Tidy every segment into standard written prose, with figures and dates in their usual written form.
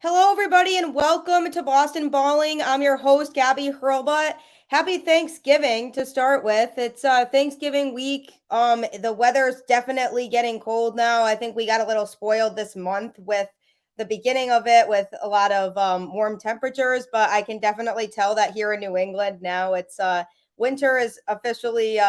Hello, everybody, and welcome to Boston Balling. I'm your host, Gabby Hurlbut. Happy Thanksgiving to start with. It's Thanksgiving week. The weather's definitely getting cold now. I think we got a little spoiled this month with the beginning of it with a lot of warm temperatures, but I can definitely tell that here in New England now it's winter is officially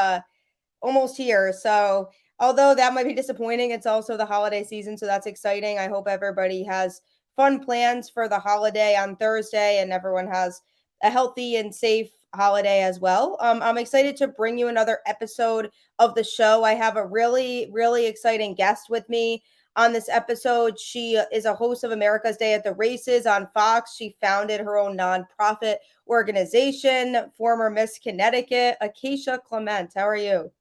almost here. So although that might be disappointing, it's also the holiday season, so that's exciting. I hope everybody has fun plans for the holiday on Thursday and everyone has a healthy and safe holiday as well. I'm excited to bring you another episode of the show. I have a really exciting guest with me on this episode. She is a host of America's Day at the Races on Fox. She founded her own nonprofit organization, former Miss Connecticut, Acacia Clement. How are you?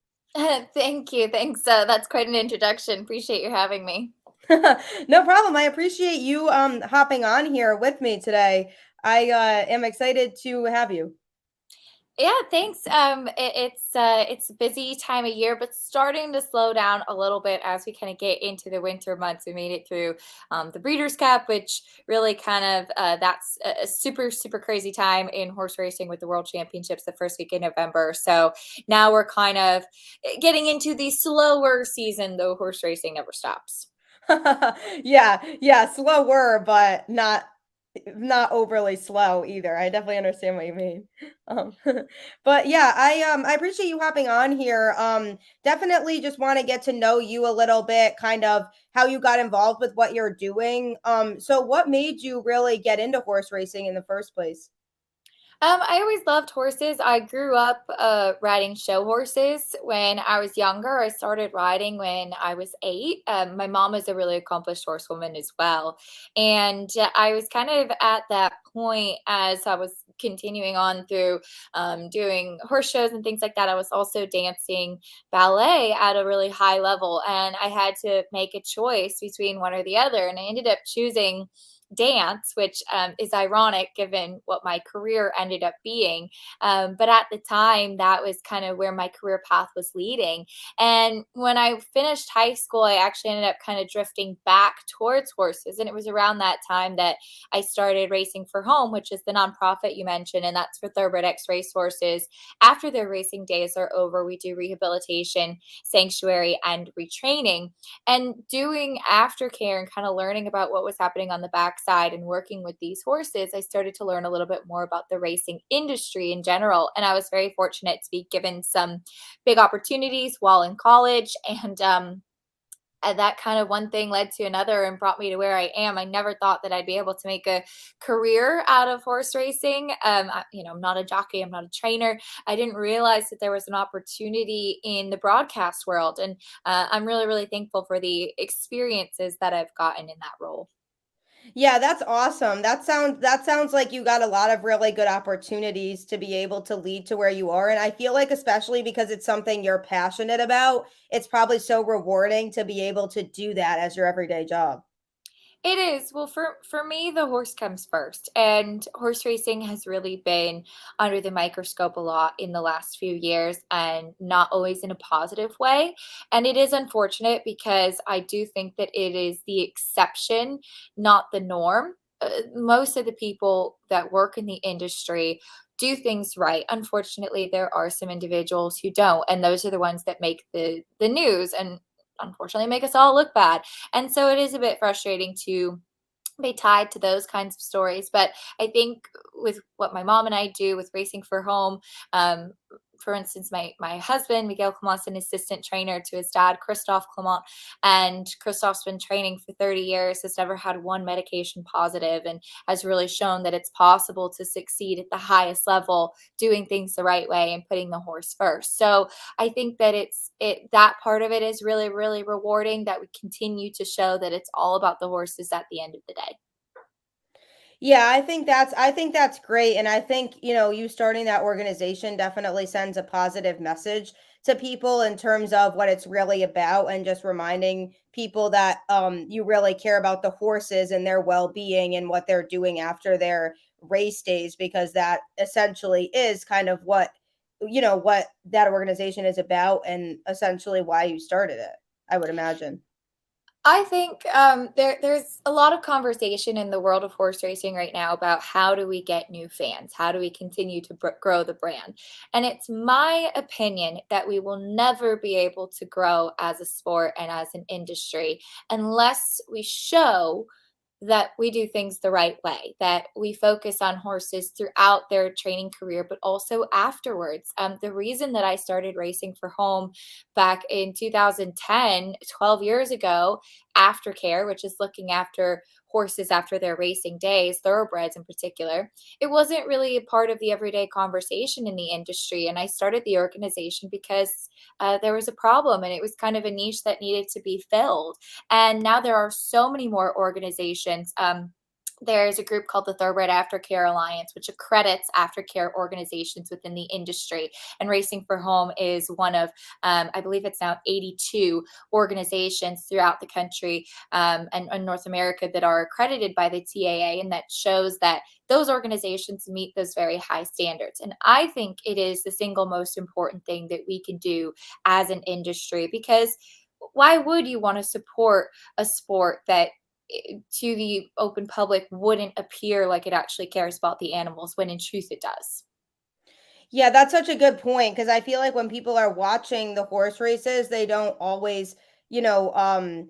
Thank you. Thanks. That's quite an introduction. Appreciate you having me. No problem. I appreciate you hopping on here with me today. I am excited to have you. Yeah, thanks. It's a busy time of year, but starting to slow down a little bit as we kind of get into the winter months. We made it through the Breeders' Cup, which really kind of that's a super crazy time in horse racing with the World Championships the first week in November. So now we're kind of getting into the slower season, though horse racing never stops. Yeah, slower, but not overly slow either. I definitely understand what you mean. Um, but yeah, I appreciate you hopping on here. Definitely just want to get to know you a little bit, kind of how you got involved with what you're doing. So what made you really get into horse racing in the first place? I always loved horses. I grew up riding show horses when I was younger. I started riding when I was 8. My mom is a really accomplished horsewoman as well. And I was kind of at that point as I was continuing on through doing horse shows and things like that. I was also dancing ballet at a really high level. And I had to make a choice between one or the other. And I ended up choosing dance, which is ironic given what my career ended up being. But at the time, that was kind of where my career path was leading. And when I finished high school, I actually ended up kind of drifting back towards horses. And it was around that time that I started Racing for Home, which is the nonprofit you mentioned, and that's for thoroughbred X race horses. After their racing days are over, we do rehabilitation, sanctuary, and retraining and doing aftercare and kind of learning about what was happening on the backside and working with these horses. I started to learn a little bit more about the racing industry in general. And I was very fortunate to be given some big opportunities while in college. And that kind of one thing led to another and brought me to where I am. I never thought that I'd be able to make a career out of horse racing. I'm not a jockey, I'm not a trainer. I didn't realize that there was an opportunity in the broadcast world. And I'm really thankful for the experiences that I've gotten in that role. Yeah, that's awesome. That sounds like you got a lot of really good opportunities to be able to lead to where you are. And I feel like especially because it's something you're passionate about, it's probably so rewarding to be able to do that as your everyday job. It is. Well, for me, the horse comes first, and horse racing has really been under the microscope a lot in the last few years, and not always in a positive way. And it is unfortunate because I do think that it is the exception, not the norm. Most of the people that work in the industry do things right. Unfortunately, there are some individuals who don't, and those are the ones that make the news and unfortunately make us all look bad. And so it is a bit frustrating to be tied to those kinds of stories. But I think with what my mom and I do with Racing for Home, um, for instance, my husband, Miguel Clement's an assistant trainer to his dad, Christophe Clement. And Christophe's been training for 30 years, has never had one medication positive, and has really shown that it's possible to succeed at the highest level, doing things the right way and putting the horse first. So I think that that part of it is really rewarding that we continue to show that it's all about the horses at the end of the day. Yeah, I think that's great, and I think, you starting that organization definitely sends a positive message to people in terms of what it's really about and just reminding people that you really care about the horses and their well-being and what they're doing after their race days because that essentially is kind of what that organization is about and essentially why you started it, I would imagine. I think there's a lot of conversation in the world of horse racing right now about how do we get new fans? How do we continue to grow the brand? And it's my opinion that we will never be able to grow as a sport and as an industry unless we show that we do things the right way, that we focus on horses throughout their training career, but also afterwards. The reason that I started racing for home back in 2010, 12 years ago, aftercare, which is looking after horses after their racing days, thoroughbreds in particular, it wasn't really a part of the everyday conversation in the industry. And I started the organization because there was a problem and it was kind of a niche that needed to be filled. And now there are so many more organizations. There's a group called the Thoroughbred Aftercare Alliance, which accredits aftercare organizations within the industry. And Racing for Home is one of, I believe it's now 82 organizations throughout the country and North America that are accredited by the TAA. And that shows that those organizations meet those very high standards. And I think it is the single most important thing that we can do as an industry, because why would you want to support a sport that to the open public wouldn't appear like it actually cares about the animals when in truth it does? Yeah, that's such a good point because I feel like when people are watching the horse races, they don't always, you know,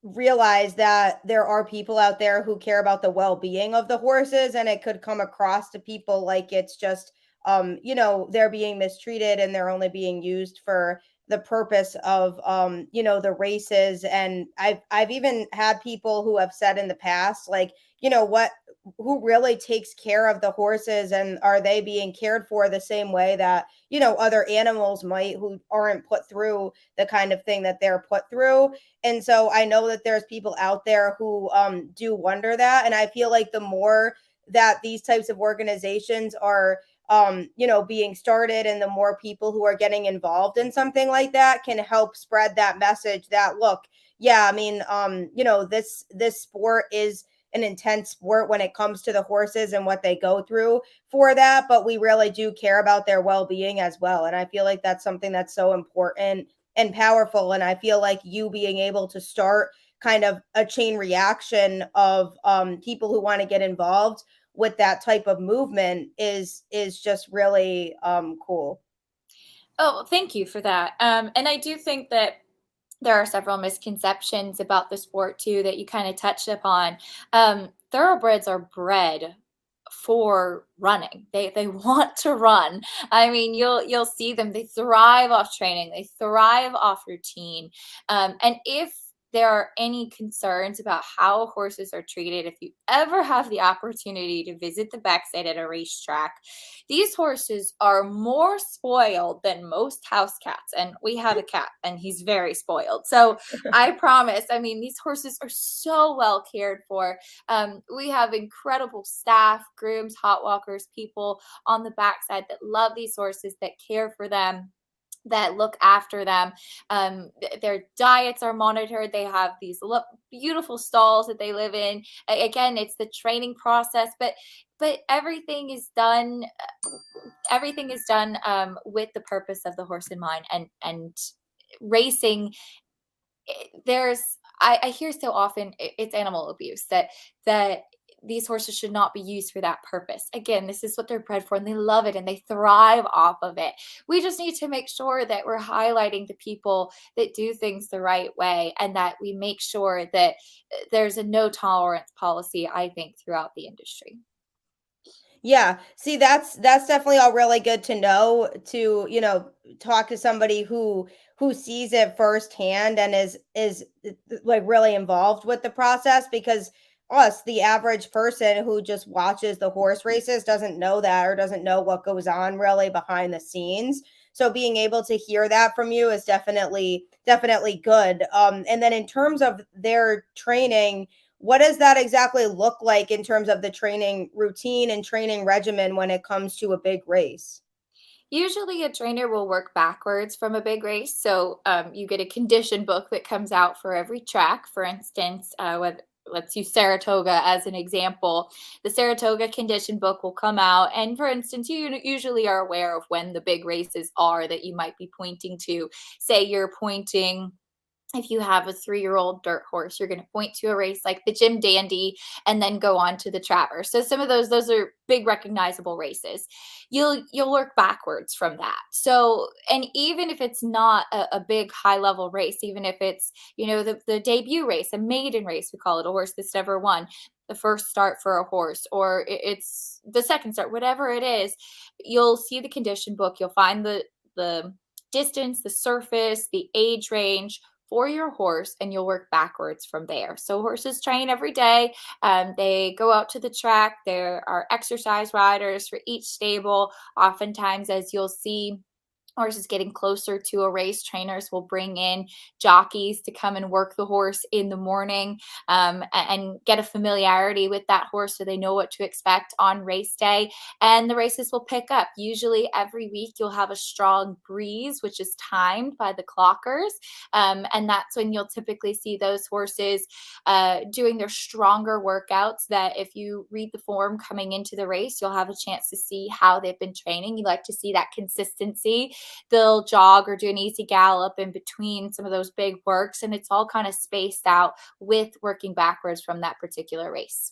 realize that there are people out there who care about the well-being of the horses, and it could come across to people like it's just they're being mistreated and they're only being used for the purpose of the races. And I've even had people who have said in the past, like, what, who really takes care of the horses, and are they being cared for the same way that other animals might, who aren't put through the kind of thing that they're put through. And so I know that there's people out there who do wonder that. And I feel like the more that these types of organizations are, being started, and the more people who are getting involved in something like that can help spread that message that, look, yeah, I mean, this sport is an intense sport when it comes to the horses and what they go through for that, but we really do care about their well-being as well. And I feel like that's something that's so important and powerful. And I feel like you being able to start kind of a chain reaction of people who want to get involved with that type of movement is just really cool. Oh, thank you for that. And I do think that there are several misconceptions about the sport too that you kind of touched upon. Thoroughbreds are bred for running. They want to run. I mean, you'll see them. They thrive off training. They thrive off routine. And if there are any concerns about how horses are treated, if you ever have the opportunity to visit the backside at a racetrack, these horses are more spoiled than most house cats. And we have a cat, and he's very spoiled. So I promise, I mean, these horses are so well cared for. We have incredible staff, grooms, hot walkers, people on the backside that love these horses, that care for them, that look after them. Their diets are monitored. They have these beautiful stalls that they live in. Again, it's the training process, but everything is done with the purpose of the horse in mind. And racing, there's I hear so often it's animal abuse, that these horses should not be used for that purpose. Again, this is what they're bred for, and they love it and they thrive off of it. We just need to make sure that we're highlighting the people that do things the right way, and that we make sure that there's a no tolerance policy, I think, throughout the industry. Yeah. See, that's definitely all really good to know, to, talk to somebody who sees it firsthand and is like really involved with the process, because us, the average person who just watches the horse races, doesn't know that, or doesn't know what goes on really behind the scenes. So being able to hear that from you is definitely good. And then in terms of their training, what does that exactly look like in terms of the training routine and training regimen when it comes to a big race? Usually, a trainer will work backwards from a big race. So you get a condition book that comes out for every track. For instance, let's use Saratoga as an example. The Saratoga condition book will come out. And for instance, you usually are aware of when the big races are that you might be pointing to. Say you're pointing if you have a 3-year-old dirt horse, you're going to point to a race like the Jim Dandy and then go on to the Travers. So some of those are big recognizable races. You'll work backwards from that. So, and even if it's not a big high level race, even if it's, the debut race, a maiden race, we call it, a horse that's never won, the first start for a horse, or it's the second start, whatever it is, you'll see the condition book, you'll find the distance, the surface, the age range for your horse, and you'll work backwards from there. So horses train every day. They go out to the track. There are exercise riders for each stable. Oftentimes, as you'll see, horses getting closer to a race, trainers will bring in jockeys to come and work the horse in the morning, and get a familiarity with that horse so they know what to expect on race day. And the races will pick up. Usually every week you'll have a strong breeze, which is timed by the clockers. And that's when you'll typically see those horses doing their stronger workouts, that if you read the form coming into the race, you'll have a chance to see how they've been training. You like to see that consistency. They'll jog or do an easy gallop in between some of those big works, and it's all kind of spaced out with working backwards from that particular race.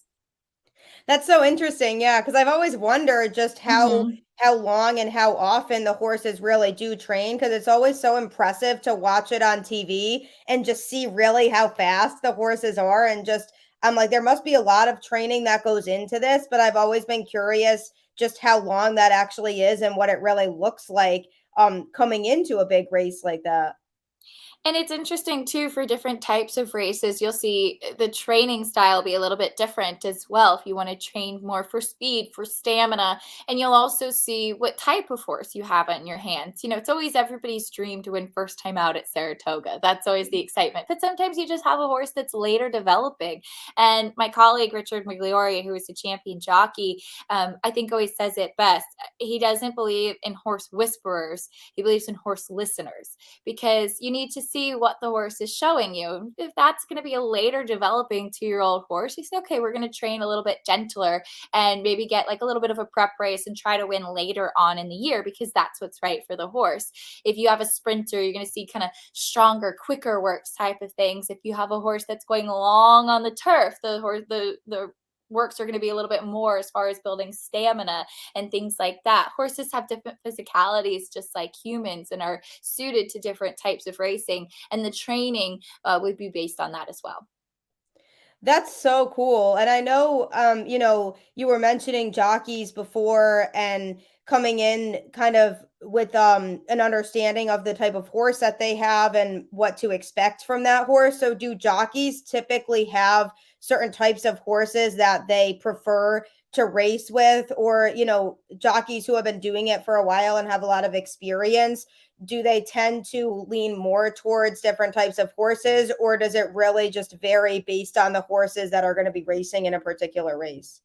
That's so interesting, yeah, because I've always wondered just Mhm. how long and how often the horses really do train. Because it's always so impressive to watch it on TV and just see really how fast the horses are, and just I'm like, there must be a lot of training that goes into this, but I've always been curious just how long that actually is and what it really looks like, coming into a big race like that. And it's interesting too, for different types of races, you'll see the training style be a little bit different as well. If you want to train more for speed, for stamina, and you'll also see what type of horse you have in your hands. It's always everybody's dream to win first time out at Saratoga. That's always the excitement. But sometimes you just have a horse that's later developing. And my colleague, Richard Migliori, who is a champion jockey, I think always says it best. He doesn't believe in horse whisperers, he believes in horse listeners, because you need to see what the horse is showing you. If that's going to be a later developing 2-year old horse, you say, okay, we're going to train a little bit gentler and maybe get like a little bit of a prep race and try to win later on in the year, because that's what's right for the horse. If you have a sprinter, you're going to see kind of stronger, quicker works type of things. If you have a horse that's going long on the turf, the works are going to be a little bit more as far as building stamina and things like that. Horses have different physicalities, just like humans, and are suited to different types of racing. And the training would be based on that as well. That's so cool. And I know, you were mentioning jockeys before and coming in kind of with an understanding of the type of horse that they have and what to expect from that horse. So do jockeys typically have certain types of horses that they prefer to race with, or, jockeys who have been doing it for a while and have a lot of experience, do they tend to lean more towards different types of horses, or does it really just vary based on the horses that are going to be racing in a particular race?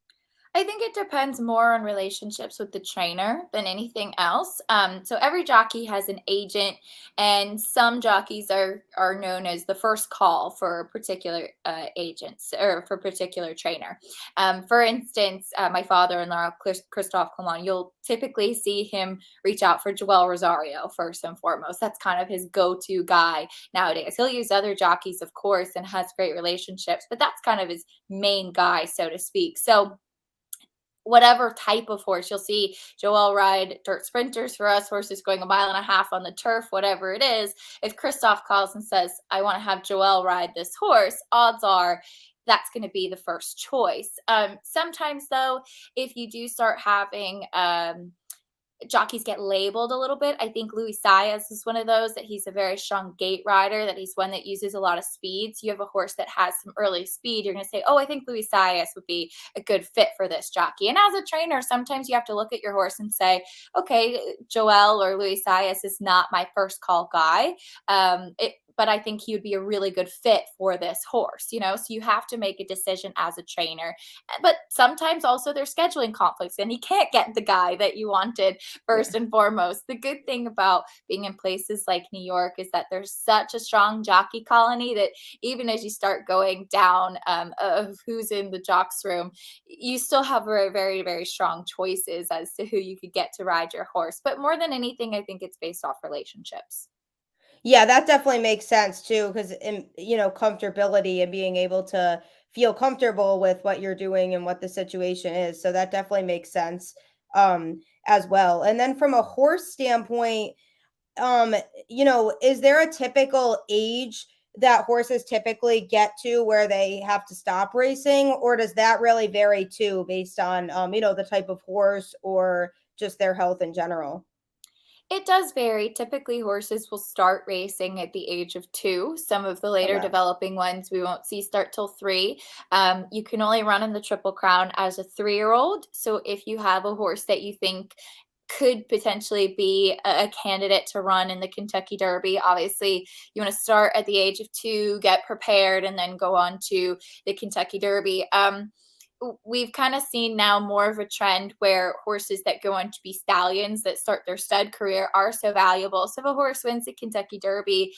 I think it depends more on relationships with the trainer than anything else. So every jockey has an agent, and some jockeys are known as the first call for particular agents or for particular trainer. For instance, my father-in-law, Christophe Clement, you'll typically see him reach out for Joel Rosario first and foremost. That's kind of his go-to guy nowadays. He'll use other jockeys, of course, and has great relationships, but that's kind of his main guy, so to speak. So whatever type of horse. You'll see Joel ride dirt sprinters for us, horses going a mile and a half on the turf, whatever it is. If Christoph calls and says, I want to have Joel ride this horse, odds are that's going to be the first choice. Sometimes, though, if you do start having jockeys get labeled a little bit. I think Louis Saez is one of those, that he's a very strong gate rider, that he's one that uses a lot of speed. So you have a horse that has some early speed. You're going to say, oh, I think Louis Saez would be a good fit for this jockey. And as a trainer, sometimes you have to look at your horse and say, okay, Joel or Louis Saez is not my first call guy. But I think he would be a really good fit for this horse. So you have to make a decision as a trainer. But sometimes also there's scheduling conflicts and you can't get the guy that you wanted Yeah. first and foremost. The good thing about being in places like New York is that there's such a strong jockey colony that even as you start going down of who's in the jocks room, you still have very, very, very strong choices as to who you could get to ride your horse. But more than anything, I think it's based off relationships. Yeah, that definitely makes sense too, because comfortability and being able to feel comfortable with what you're doing and what the situation is. So that definitely makes sense as well. And then from a horse standpoint, um, is there a typical age that horses typically get to where they have to stop racing, or does that really vary too based on the type of horse or just their health in general? It does vary. Typically, horses will start racing at the age of 2. Some of the later Okay. developing ones we won't see start till 3. You can only run in the Triple Crown as a 3-year-old. So if you have a horse that you think could potentially be a candidate to run in the Kentucky Derby, obviously you want to start at the age of 2, get prepared, and then go on to the Kentucky Derby. We've kind of seen now more of a trend where horses that go on to be stallions that start their stud career are so valuable. So if a horse wins the Kentucky Derby,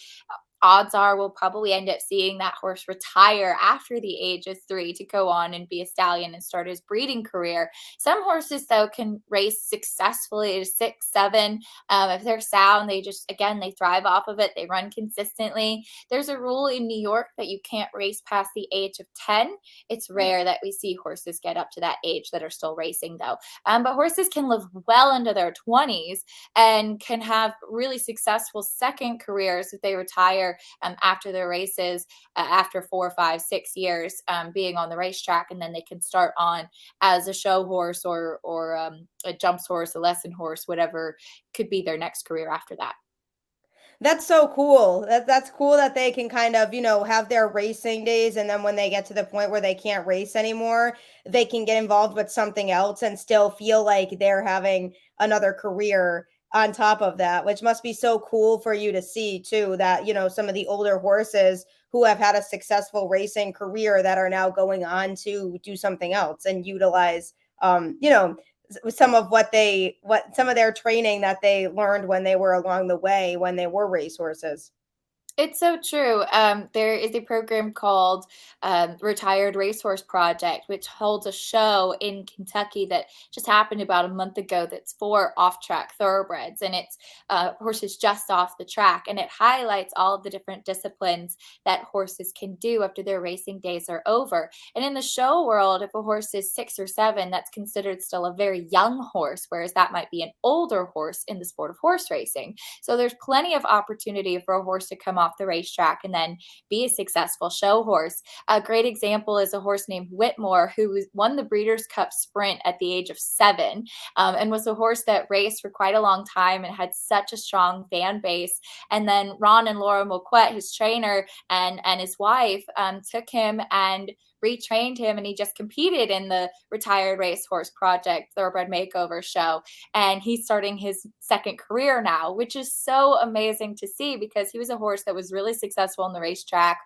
odds are we'll probably end up seeing that horse retire after the age of 3 to go on and be a stallion and start his breeding career. Some horses, though, can race successfully at 6, 7. If they're sound, they just, again, they thrive off of it. They run consistently. There's a rule in New York that you can't race past the age of 10. It's rare that we see horses get up to that age that are still racing, though. But horses can live well into their 20s and can have really successful second careers if they retire after their races, after 4, 5, 6 years being on the racetrack, and then they can start on as a show horse or a jumps horse, a lesson horse, whatever could be their next career after that. That's so cool. That's cool that they can kind of, have their racing days, and then when they get to the point where they can't race anymore, they can get involved with something else and still feel like they're having another career on top of that, which must be so cool for you to see too, that, some of the older horses who have had a successful racing career that are now going on to do something else and utilize some of what some of their training that they learned when they were along the way when they were racehorses. It's so true. There is a program called Retired Racehorse Project, which holds a show in Kentucky that just happened about a month ago. That's for off-track thoroughbreds, and it's horses just off the track, and it highlights all of the different disciplines that horses can do after their racing days are over. And in the show world, if a horse is 6 or 7, that's considered still a very young horse, whereas that might be an older horse in the sport of horse racing. So there's plenty of opportunity for a horse to come off the racetrack and then be a successful show horse. A great example is a horse named Whitmore, who won the Breeders' Cup Sprint at the age of 7, and was a horse that raced for quite a long time and had such a strong fan base. And then Ron and Laura Mulquette, his trainer, and his wife, took him and retrained him, and he just competed in the Retired Racehorse Project Thoroughbred Makeover show, and he's starting his second career now, which is so amazing to see because he was a horse that was really successful on the racetrack,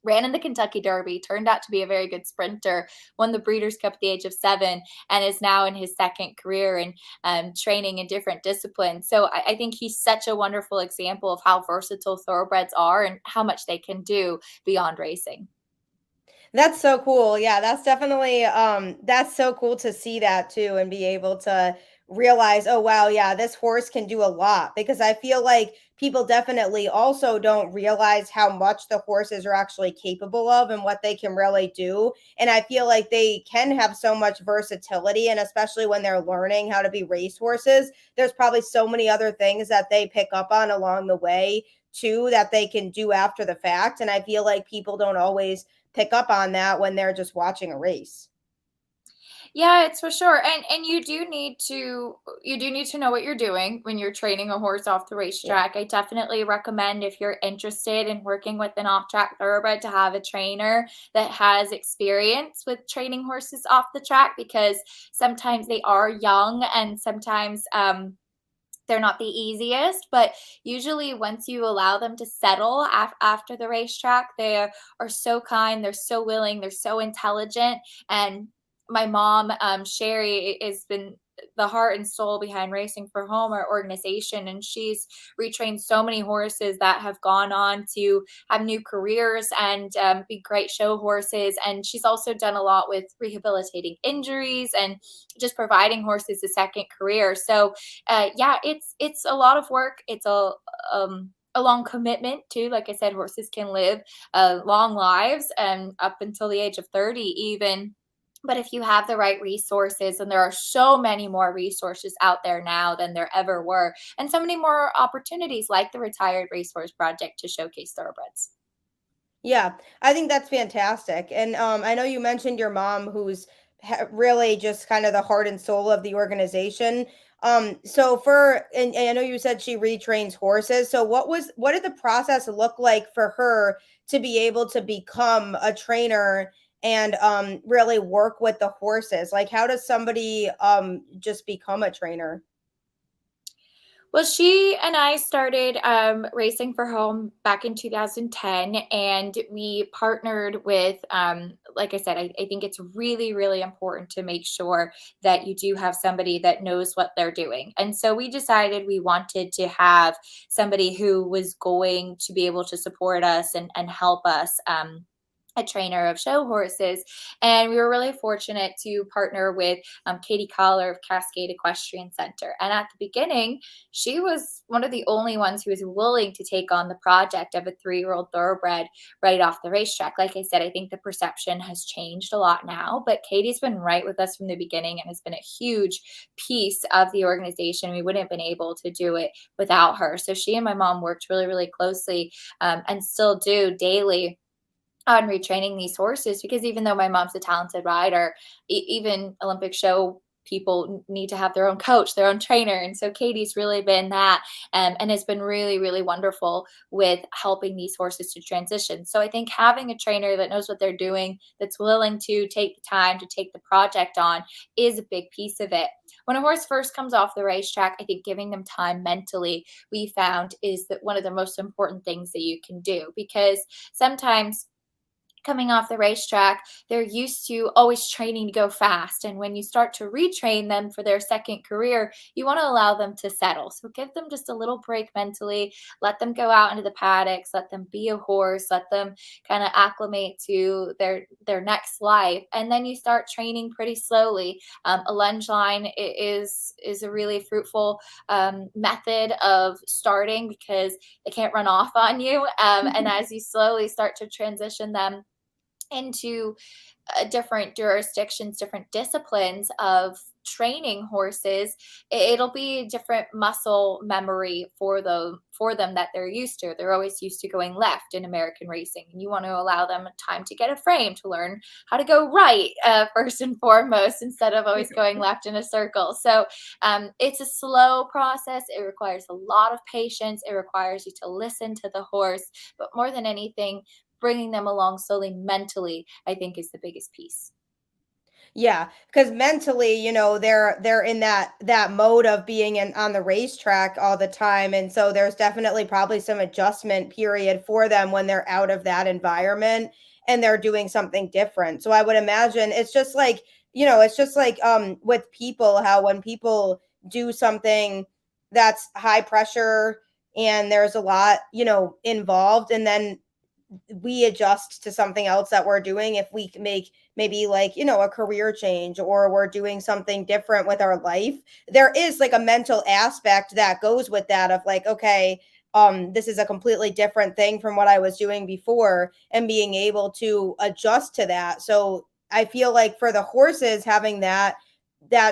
ran in the Kentucky Derby, turned out to be a very good sprinter, won the Breeders' Cup at the age of 7, and is now in his second career and training in different disciplines. So I think he's such a wonderful example of how versatile thoroughbreds are and how much they can do beyond racing. That's so cool. Yeah, that's so cool to see that too and be able to realize, "Oh wow, yeah, this horse can do a lot." Because I feel like people definitely also don't realize how much the horses are actually capable of and what they can really do. And I feel like they can have so much versatility, and especially when they're learning how to be race horses, there's probably so many other things that they pick up on along the way too that they can do after the fact. And I feel like people don't always pick up on that when they're just watching a race. Yeah, it's for sure. And you do need to know what you're doing when you're training a horse off the Yeah. racetrack. I definitely recommend if you're interested in working with an off-track thoroughbred to have a trainer that has experience with training horses off the track because sometimes they are young and sometimes they're not the easiest, but usually once you allow them to settle after the racetrack, are so kind, they're so willing, they're so intelligent. And my mom, Sherry, has been the heart and soul behind Racing for Home, our organization, and she's retrained so many horses that have gone on to have new careers and be great show horses. And she's also done a lot with rehabilitating injuries and just providing horses a second career. So yeah, it's a lot of work. It's a long commitment too. Like I said, horses can live long lives and up until the age of 30 even. But if you have the right resources, and there are so many more resources out there now than there ever were, and so many more opportunities like the Retired Racehorse Project to showcase thoroughbreds. Yeah, I think that's fantastic. And I know you mentioned your mom, who's really just kind of the heart and soul of the organization. So and I know you said she retrains horses. So what did the process look like for her to be able to become a trainer and really work with the horses? Like, how does somebody just become a trainer? Well, she and I started racing for home back in 2010, and we partnered with, like I said, I think it's really, really important to make sure that you do have somebody that knows what they're doing. And so we decided we wanted to have somebody who was going to be able to support us and help us. A trainer of show horses. And we were really fortunate to partner with Katie Collar of Cascade Equestrian Center. And at the beginning, she was one of the only ones who was willing to take on the project of a 3-year-old thoroughbred right off the racetrack. Like I said, I think the perception has changed a lot now, but Katie's been right with us from the beginning and has been a huge piece of the organization. We wouldn't have been able to do it without her. So she and my mom worked really, really closely, and still do daily on retraining these horses, because even though my mom's a talented rider, even Olympic show people need to have their own coach, their own trainer. And so Katie's really been that, and has been really, really wonderful with helping these horses to transition. So I think having a trainer that knows what they're doing, that's willing to take the time to take the project on, is a big piece of it. When a horse first comes off the racetrack, I think giving them time mentally, we found, is that one of the most important things that you can do, because sometimes coming off the racetrack, they're used to always training to go fast. And when you start to retrain them for their second career, you want to allow them to settle. So give them just a little break mentally, let them go out into the paddocks, let them be a horse, let them kind of acclimate to their next life. And then you start training pretty slowly. A lunge line is a really fruitful method of starting, because they can't run off on you. And as you slowly start to transition them into different jurisdictions, different disciplines of training horses, it'll be different muscle memory for them that they're used to. They're always used to going left in American racing, and you want to allow them time to get a frame to learn how to go right, first and foremost, instead of always going left in a circle. So it's a slow process. It requires a lot of patience. It requires you to listen to the horse, but more than anything, bringing them along slowly mentally, I think, is the biggest piece. Yeah, because mentally, they're in that mode of being on the racetrack all the time, and so there's definitely probably some adjustment period for them when they're out of that environment and they're doing something different. So I would imagine it's just like with people, how when people do something that's high pressure and there's a lot, involved, and then we adjust to something else that we're doing if we can make maybe like a career change, or we're doing something different with our life. There is like a mental aspect that goes with that, of like, okay, this is a completely different thing from what I was doing before, and being able to adjust to that. So I feel like for the horses, having that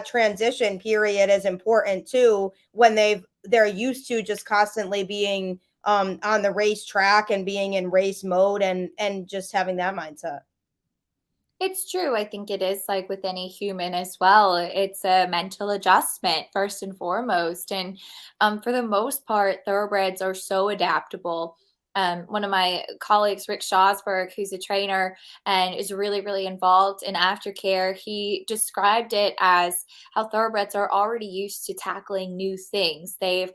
transition period is important too, when they're used to just constantly being on the racetrack and being in race mode, and just having that mindset. It's true. I think it is like with any human as well. It's a mental adjustment first and foremost. And for the most part, thoroughbreds are so adaptable. One of my colleagues, Rick Shawsberg, who's a trainer and is really, really involved in aftercare, he described it as how thoroughbreds are already used to tackling new things. They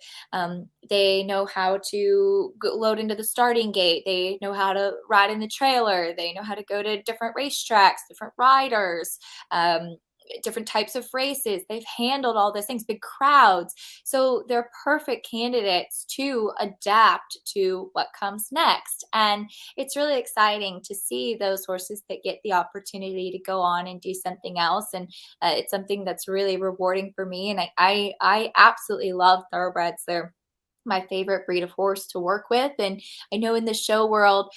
know how to load into the starting gate. They know how to ride in the trailer. They know how to go to different racetracks, different riders, different types of races. They've handled all those things, big crowds. So they're perfect candidates to adapt to what comes next. And it's really exciting to see those horses that get the opportunity to go on and do something else. And it's something that's really rewarding for me. And I absolutely love thoroughbreds. my favorite breed of horse to work with. And I know in the show world,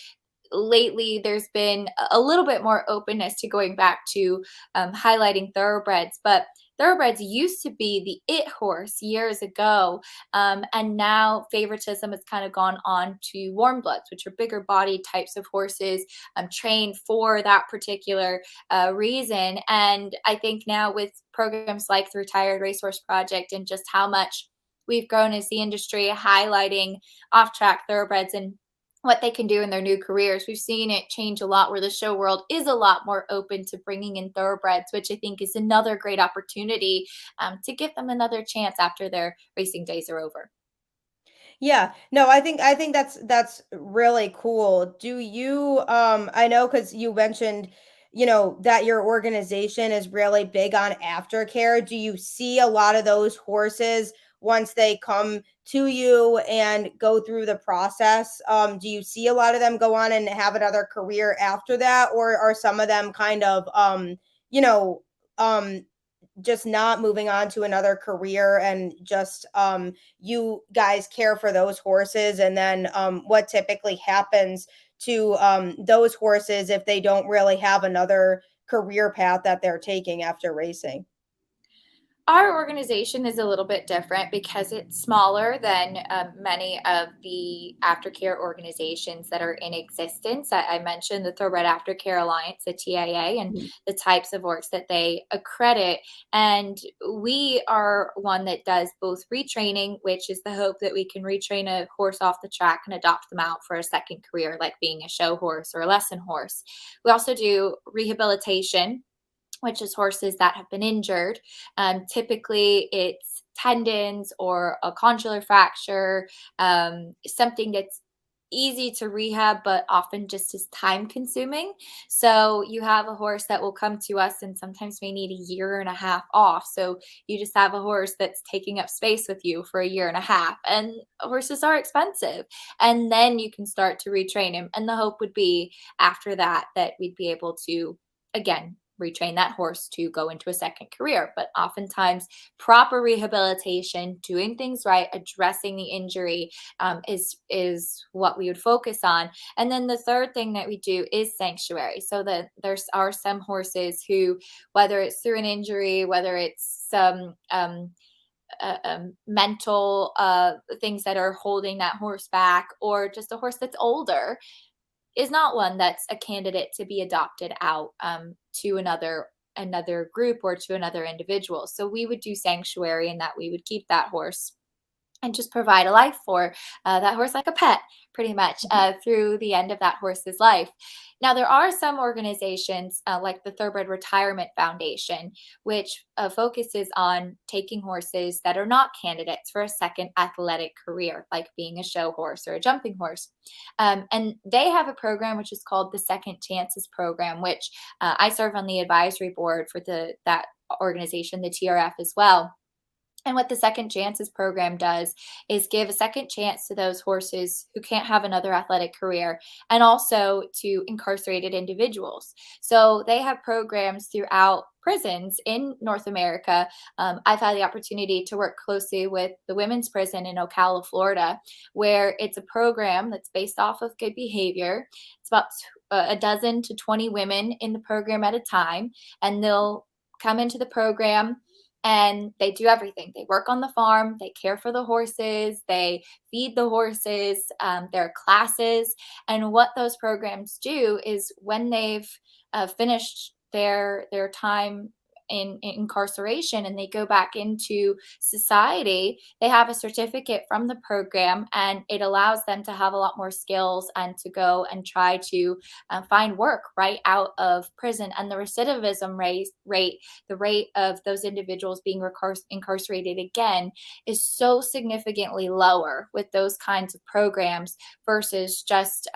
lately there's been a little bit more openness to going back to highlighting thoroughbreds, but thoroughbreds used to be the it horse years ago, and now favoritism has kind of gone on to warm bloods, which are bigger body types of horses, trained for that particular reason. And I think now with programs like the Retired Racehorse Project and just how much we've grown as the industry highlighting off track thoroughbreds and what they can do in their new careers. We've seen it change a lot where the show world is a lot more open to bringing in thoroughbreds, which I think is another great opportunity to give them another chance after their racing days are over. Yeah. No, I think that's really cool. Do you I know cuz you mentioned, that your organization is really big on aftercare. Do you see a lot of those horses once they come to you and go through the process? Do you see a lot of them go on and have another career after that, or are some of them kind of you know, um just not moving on to another career, and just you guys care for those horses, and then what typically happens to those horses if they don't really have another career path that they're taking after racing? Our organization is a little bit different because it's smaller than many of the aftercare organizations that are in existence. I mentioned the Thoroughbred Aftercare Alliance, the TAA, and Mhm. the types of works that they accredit. And we are one that does both retraining, which is the hope that we can retrain a horse off the track and adopt them out for a second career, like being a show horse or a lesson horse. We also do rehabilitation, which is horses that have been injured. Typically, it's tendons or a condylar fracture, something that's easy to rehab, but often just is time consuming. So you have a horse that will come to us and sometimes may need a year and a half off. So you just have a horse that's taking up space with you for a year and a half. And horses are expensive. And then you can start to retrain him. And the hope would be after that, that we'd be able to, again, retrain that horse to go into a second career. But oftentimes, proper rehabilitation, doing things right, addressing the injury, is what we would focus on. And then the third thing that we do is sanctuary. So that there's are some horses who, whether it's through an injury, whether it's some mental things that are holding that horse back, or just a horse that's older, is not one that's a candidate to be adopted out to another group or to another individual. So we would do sanctuary, and that we would keep that horse and just provide a life for that horse like a pet, pretty much through the end of that horse's life. Now, there are some organizations like the Thoroughbred Retirement Foundation, which focuses on taking horses that are not candidates for a second athletic career, like being a show horse or a jumping horse. And they have a program which is called the Second Chances Program, which I serve on the advisory board for that organization, the TRF, as well. And what the Second Chances program does is give a second chance to those horses who can't have another athletic career, and also to incarcerated individuals. So they have programs throughout prisons in North America. I've had the opportunity to work closely with the women's prison in Ocala, Florida, where it's a program that's based off of good behavior. It's about a dozen to 20 women in the program at a time, and they'll come into the program and they do everything. They work on the farm, they care for the horses, they feed the horses, there are classes. And what those programs do is when they've finished their time in incarceration and they go back into society, they have a certificate from the program, and it allows them to have a lot more skills and to go and try to find work right out of prison. And the recidivism rate, the rate of those individuals being incarcerated again, is so significantly lower with those kinds of programs versus just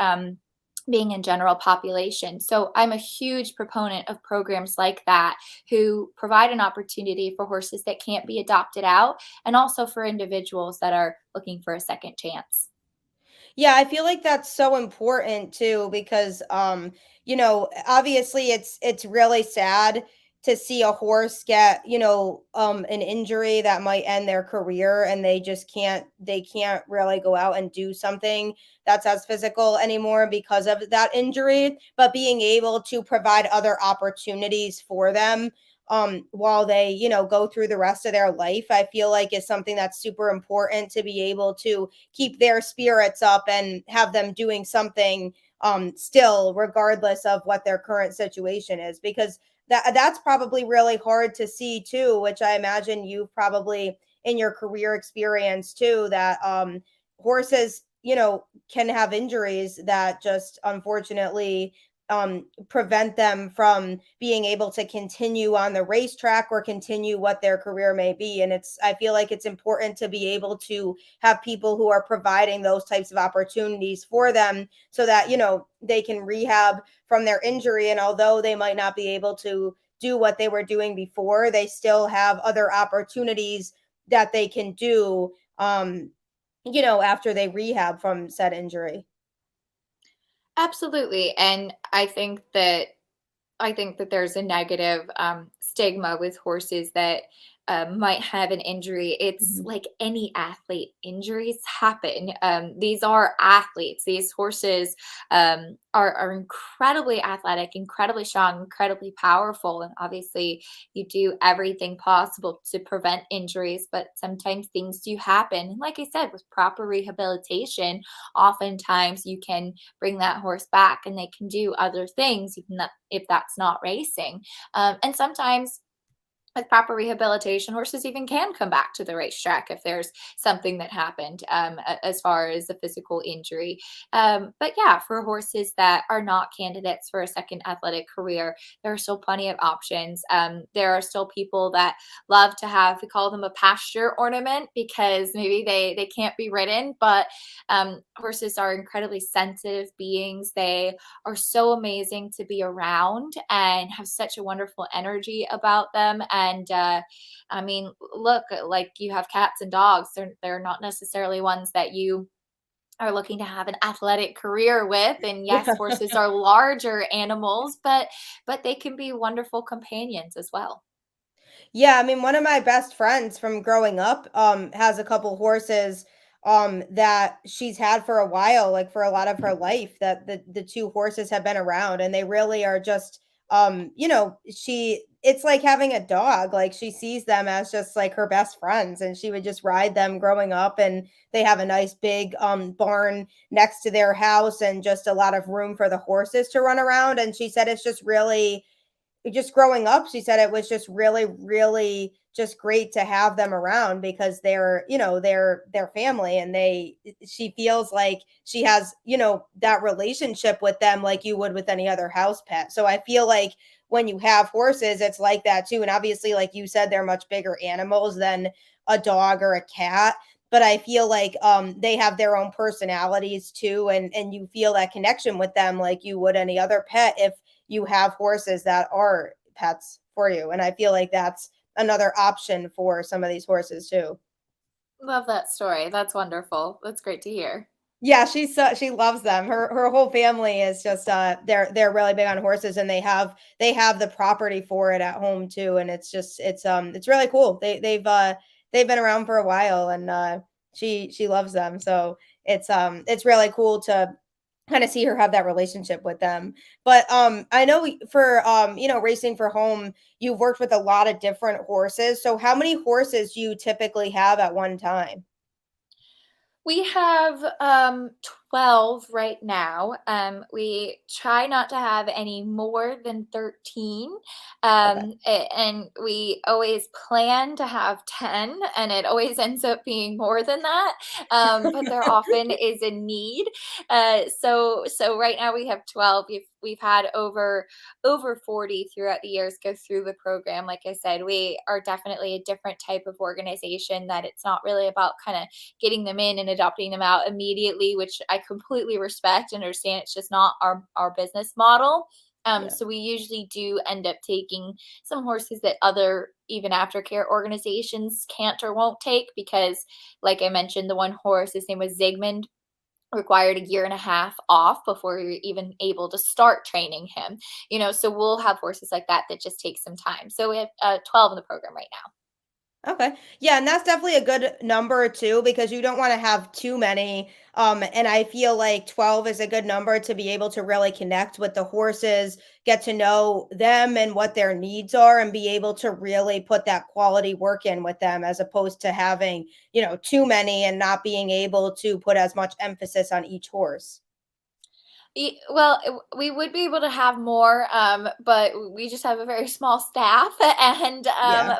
being in general population. So I'm a huge proponent of programs like that, who provide an opportunity for horses that can't be adopted out, and also for individuals that are looking for a second chance. Yeah, I feel like that's so important too, because obviously it's really sad to see a horse get, an injury that might end their career, and they can't really go out and do something that's as physical anymore because of that injury, but being able to provide other opportunities for them while they, go through the rest of their life, I feel like is something that's super important to be able to keep their spirits up and have them doing something still, regardless of what their current situation is, because that's probably really hard to see too, which I imagine you've probably in your career experience too, that horses, can have injuries that just unfortunately prevent them from being able to continue on the racetrack or continue what their career may be. And I feel like it's important to be able to have people who are providing those types of opportunities for them so that, they can rehab from their injury. And although they might not be able to do what they were doing before, they still have other opportunities that they can do, after they rehab from said injury. Absolutely. And I think that there's a negative stigma with horses that might have an injury. It's Mhm. like any athlete, injuries happen. These are athletes. These horses are incredibly athletic, incredibly strong, incredibly powerful. And obviously, you do everything possible to prevent injuries, but sometimes things do happen. And like I said, with proper rehabilitation, oftentimes you can bring that horse back and they can do other things, even if that's not racing. And sometimes with proper rehabilitation, horses even can come back to the racetrack if there's something that happened as far as a physical injury. But yeah, for horses that are not candidates for a second athletic career, there are still plenty of options. There are still people that love to have, we call them a pasture ornament because maybe they can't be ridden, but horses are incredibly sensitive beings. They are so amazing to be around and have such a wonderful energy about them. And I mean, look, like you have cats and dogs, they're not necessarily ones that you are looking to have an athletic career with. And yes, Yeah. horses are larger animals, but they can be wonderful companions as well. Yeah, I mean, one of my best friends from growing up has a couple horses that she's had for a while, like for a lot of her life, that the two horses have been around, and they really are just she it's like having a dog. Like she sees them as just like her best friends, and she would just ride them growing up, and they have a nice big barn next to their house and just a lot of room for the horses to run around, and she said it's just really just growing up, she said it was just really, really just great to have them around because they're, their family, and she feels like she has, that relationship with them like you would with any other house pet. So I feel like when you have horses, it's like that too. And obviously, like you said, they're much bigger animals than a dog or a cat. But I feel like they have their own personalities too, and you feel that connection with them like you would any other pet if you have horses that are pets for you. And I feel like that's another option for some of these horses too. Love that story. That's wonderful. That's great to hear. Yeah, she loves them. Her whole family is just they're really big on horses, and they have the property for it at home too, and it's really cool. They've been around for a while, and she loves them. So it's really cool to kind of see her have that relationship with them. But I know for racing for home, you've worked with a lot of different horses. So how many horses do you typically have at one time? We have 12 right now. We try not to have any more than 13. Okay. And we always plan to have 10, and it always ends up being more than that. But there often is a need. So right now we have 12. We've had over 40 throughout the years go through the program. Like I said, we are definitely a different type of organization, that it's not really about kind of getting them in and adopting them out immediately, which I completely respect and understand. It's just not our business model. Yeah. So we usually do end up taking some horses that other even aftercare organizations can't or won't take because, like I mentioned, the one horse, his name was Zygmunt. required a year and a half off before you're even able to start training him. So we'll have horses like that that just take some time. So we have 12 in the program right now. Okay. Yeah, and that's definitely a good number too, because you don't want to have too many. And I feel like 12 is a good number to be able to really connect with the horses, get to know them and what their needs are, and be able to really put that quality work in with them, as opposed to having, too many and not being able to put as much emphasis on each horse. Well, we would be able to have more, but we just have a very small staff, and Yeah.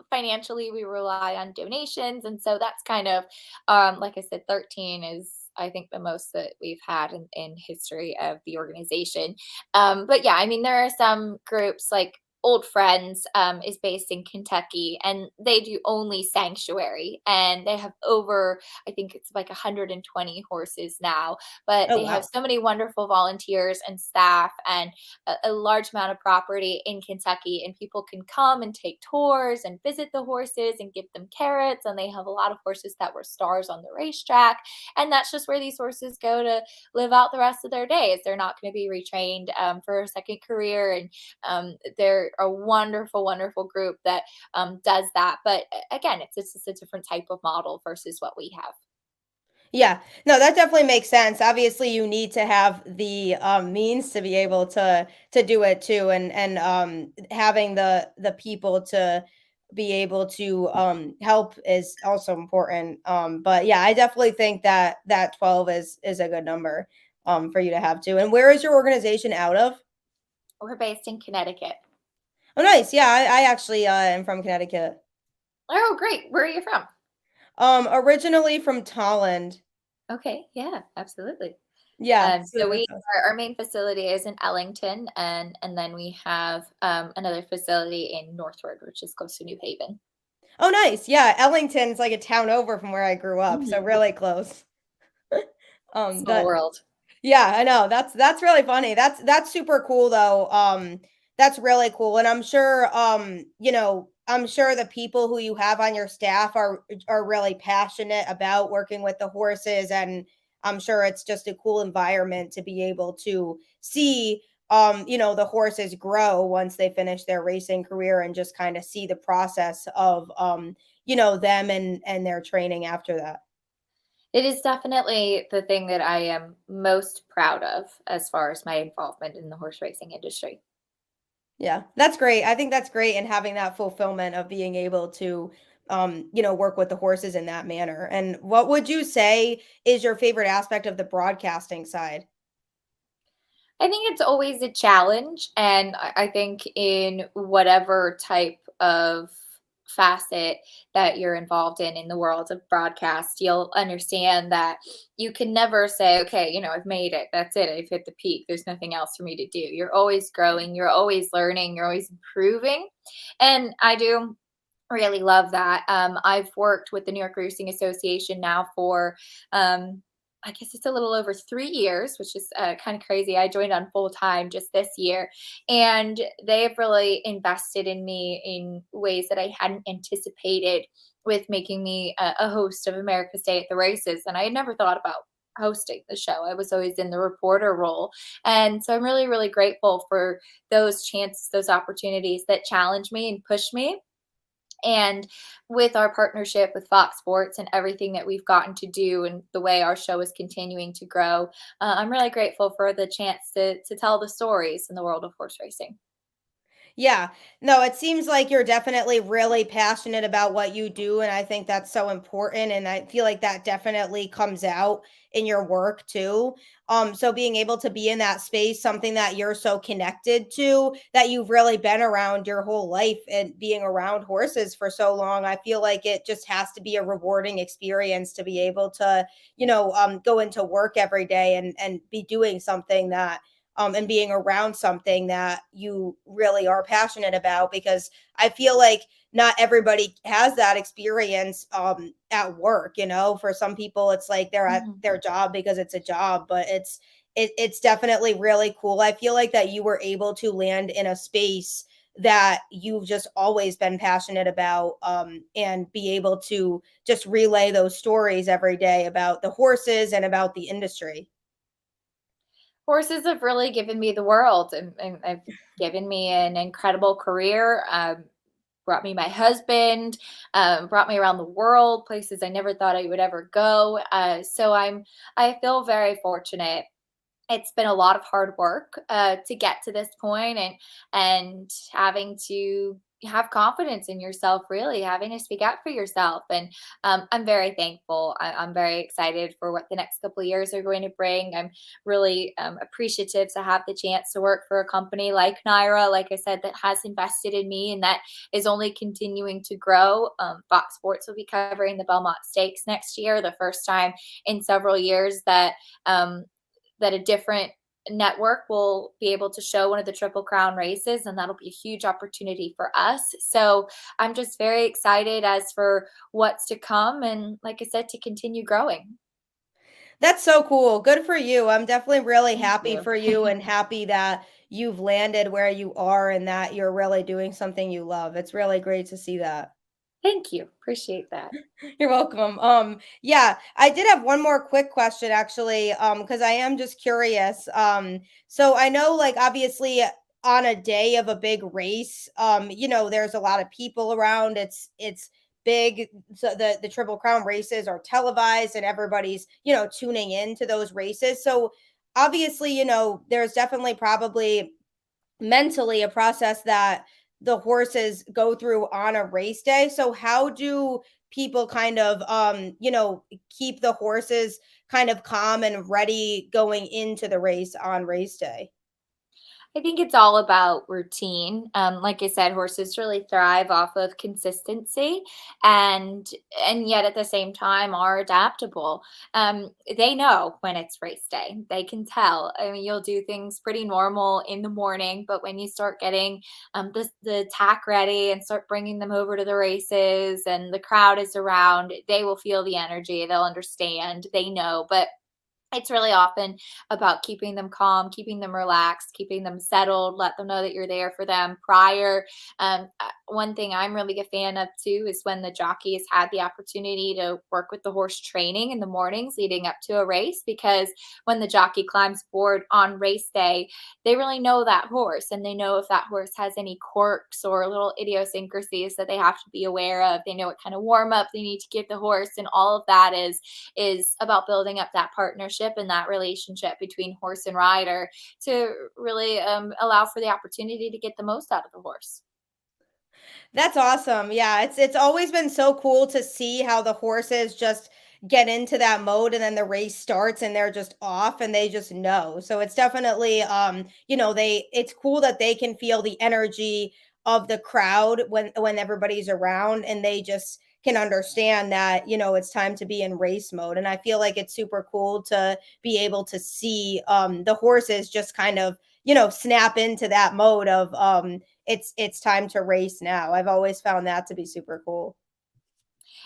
financially, we rely on donations, and so that's kind of, like I said, 13 is, I think, the most that we've had in history of the organization. But yeah, I mean, there are some groups like Old Friends is based in Kentucky, and they do only sanctuary, and they have over, I think it's like 120 horses now, but Oh, they have wow. so many wonderful volunteers and staff, and a large amount of property in Kentucky, and people can come and take tours and visit the horses and give them carrots, and they have a lot of horses that were stars on the racetrack, and that's just where these horses go to live out the rest of their days. They're not going to be retrained for a second career, and they're a wonderful, wonderful group that does that. But again, it's just a different type of model versus what we have. Yeah. No, that definitely makes sense. Obviously, you need to have the means to be able to do it too, and having the people to be able to help is also important. But yeah, I definitely think that 12 is a good number for you to have too. And where is your organization out of? We're based in Connecticut. Oh, nice. Yeah, I actually am from Connecticut. Oh, great. Where are you from? Originally from Tolland. Okay, yeah, absolutely. Yeah, so So we that's awesome. our main facility is in Ellington, and then we have another facility in Northward, which is close to New Haven. Oh, nice. Yeah, Ellington's like a town over from where I grew up, so Mhm. really close. Small That world. Yeah, I know. That's really funny. That's super cool though. That's really cool. And I'm sure I'm sure the people who you have on your staff are really passionate about working with the horses, and I'm sure it's just a cool environment to be able to see the horses grow once they finish their racing career, and just kind of see the process of them and their training after that. It is definitely the thing that I am most proud of as far as my involvement in the horse racing industry. Yeah, that's great. I think that's great, and having that fulfillment of being able to, work with the horses in that manner. And what would you say is your favorite aspect of the broadcasting side? I think it's always a challenge, and I think in whatever type of facet that you're involved in the world of broadcast, you'll understand that you can never say, okay, I've made it. That's it. I've hit the peak. There's nothing else for me to do. You're always growing. You're always learning. You're always improving. And I do really love that. I've worked with the New York Racing Association now for, I guess it's a little over 3 years, which is kind of crazy. I joined on full time just this year, and they've really invested in me in ways that I hadn't anticipated, with making me a host of America's Day at the Races. And I had never thought about hosting the show. I was always in the reporter role. And so I'm really, really grateful for those chances, those opportunities that challenge me and push me. And with our partnership with Fox Sports and everything that we've gotten to do, and the way our show is continuing to grow, I'm really grateful for the chance to tell the stories in the world of horse racing. Yeah. No, it seems like you're definitely really passionate about what you do, and I think that's so important, and I feel like that definitely comes out in your work too. So being able to be in that space, something that you're so connected to, that you've really been around your whole life, and being around horses for so long, I feel like it just has to be a rewarding experience to be able to, go into work every day and be doing something that and being around something that you really are passionate about, because I feel like not everybody has that experience at work. For some people it's like they're at Mhm. their job because it's a job, but it's definitely really cool. I feel like that you were able to land in a space that you've just always been passionate about, and be able to just relay those stories every day about the horses and about the industry. Horses have really given me the world, and have given me an incredible career. Brought me my husband, brought me around the world, places I never thought I would ever go. I feel very fortunate. It's been a lot of hard work to get to this point, and having to have confidence in yourself, really having to speak out for yourself. And I'm very thankful. I'm very excited for what the next couple of years are going to bring. I'm really appreciative to have the chance to work for a company like Naira, like I said, that has invested in me and that is only continuing to grow. Fox Sports will be covering the Belmont Stakes next year, the first time in several years um, that a different network will be able to show one of the Triple Crown races, and that'll be a huge opportunity for us. So I'm just very excited as for what's to come, and like I said, to continue growing. That's so cool. Good for you. I'm definitely really Thank happy you. for you and happy that you've landed where you are and that you're really doing something you love. It's really great to see that. Thank you. Appreciate that. You're welcome. Yeah, I did have one more quick question actually, because I am just curious. So I know like obviously on a day of a big race, there's a lot of people around. It's big. So the Triple Crown races are televised and everybody's, tuning in to those races. So obviously, there's definitely probably mentally a process that the horses go through on a race day. So how do people kind of keep the horses kind of calm and ready going into the race on race day? I think it's all about routine. Like I said, horses really thrive off of consistency, and yet at the same time are adaptable. They know when it's race day. They can tell. I mean, you'll do things pretty normal in the morning, but when you start getting the tack ready and start bringing them over to the races, and the crowd is around, they will feel the energy. They'll understand. They know, but it's really often about keeping them calm, keeping them relaxed, keeping them settled, let them know that you're there for them prior. One thing I'm really a fan of too is when the jockeys had the opportunity to work with the horse training in the mornings leading up to a race, because when the jockey climbs board on race day, they really know that horse, and they know if that horse has any quirks or little idiosyncrasies that they have to be aware of. They know what kind of warm up they need to give the horse, and all of that is about building up that partnership and that relationship between horse and rider to really allow for the opportunity to get the most out of the horse. That's awesome. Yeah, it's always been so cool to see how the horses just get into that mode and then the race starts and they're just off and they just know. So it's definitely it's cool that they can feel the energy of the crowd when everybody's around and they just can understand that, it's time to be in race mode. And I feel like it's super cool to be able to see the horses just kind of, snap into that mode of it's time to race now. I've always found that to be super cool.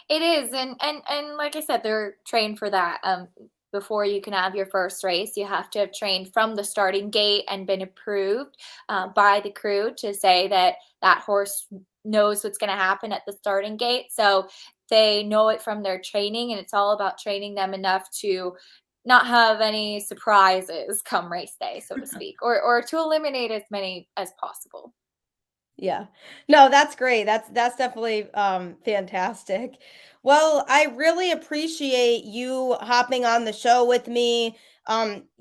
It is, and like I said, they're trained for that. Before you can have your first race, you have to have trained from the starting gate and been approved by the crew to say that that horse knows what's going to happen at the starting gate. So they know it from their training, and it's all about training them enough to not have any surprises come race day, so to speak, or to eliminate as many as possible. Yeah. No, that's great. That's definitely fantastic. Well, I really appreciate you hopping on the show with me.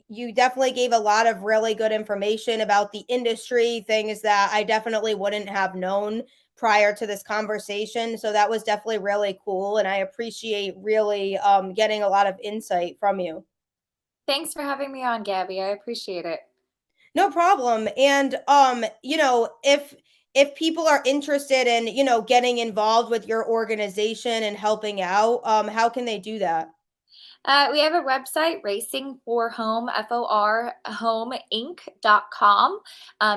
You definitely gave a lot of really good information about the industry, things that I definitely wouldn't have known prior to this conversation. So that was definitely really cool and I appreciate really getting a lot of insight from you. Thanks for having me on, Gabby. I appreciate it. No problem. And if people are interested in, getting involved with your organization and helping out, how can they do that? We have a website, Racing for Home, FOR, homeinc.com.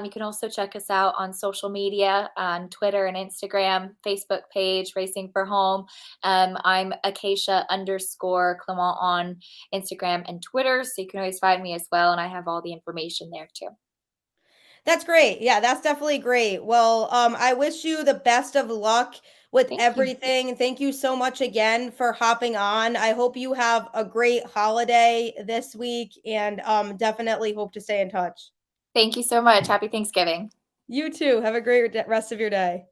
You can also check us out on social media on Twitter and Instagram, Facebook page, Racing for Home. I'm Acacia underscore Clement on Instagram and Twitter. So you can always find me as well. And I have all the information there too. That's great. Yeah, that's definitely great. Well, I wish you the best of luck with Thank you. everything. Thank you so much again for hopping on. I hope you have a great holiday this week and definitely hope to stay in touch. Thank you so much. Happy Thanksgiving. You too. Have a great rest of your day.